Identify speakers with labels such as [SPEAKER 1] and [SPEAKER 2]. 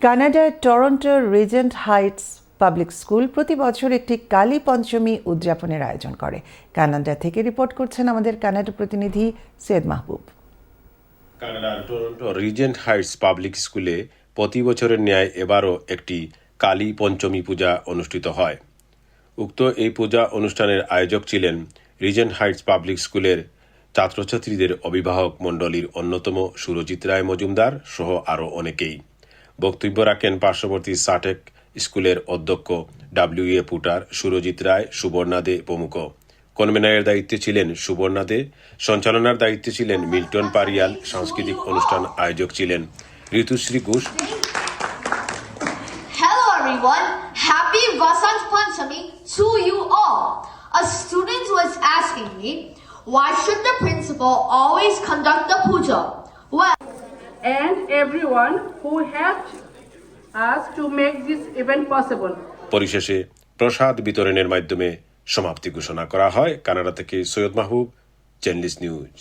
[SPEAKER 1] কানাডার টরন্টোর Regent Heights public school প্রতি বছর একটি কালী পঞ্চমী উদযাপনের আয়োজন করে। কানাডা থেকে রিপোর্ট করছেন আমাদের কানাডা প্রতিনিধি সৈয়দ মাহবুব।
[SPEAKER 2] কানাডার টরন্টো রিজেন্ট হাইটস পাবলিক স্কুলে প্রতি বছরের ন্যায় এবারও একটি কালী পঞ্চমী পূজা অনুষ্ঠিত হয়। উক্ত এই পূজা অনুষ্ঠানের আয়োজক ছিলেন রিজেন্ট হাইটস পাবলিক স্কুলের ছাত্রছাত্রীদের অভিভাবক মণ্ডলীর অন্যতম সুরজিৎ রায় মজুমদার সহ আরও অনেকেই। বক্তব্য রাখেন পার্শ্ববর্তী সাটেক স্কুলের অধ্যক্ষ ডাব্লিউ.এ. পুটার, সুরজিৎ রায়, সুবর্ণা দে প্রমুখ। কনভেনারের দায়িত্বে ছিলেন সুবর্ণা দে, সঞ্চালনার দায়িত্বে ছিলেন মিল্টন পারিয়াল, সাংস্কৃতিক অনুষ্ঠান আয়োজক ছিলেন Ritushree Ghosh.
[SPEAKER 3] Hello everyone, happy Vasant Panchami to you all. A student was asking me, why should the principal always conduct the puja? Well,
[SPEAKER 4] and everyone who helped us to make this event possible.
[SPEAKER 2] পরিশেষে প্রসাদ বিতরণের মাধ্যমে সমাপ্তি ঘোষণা করা হয়। Canada থেকে সৈয়দ মাহবুব, channel news.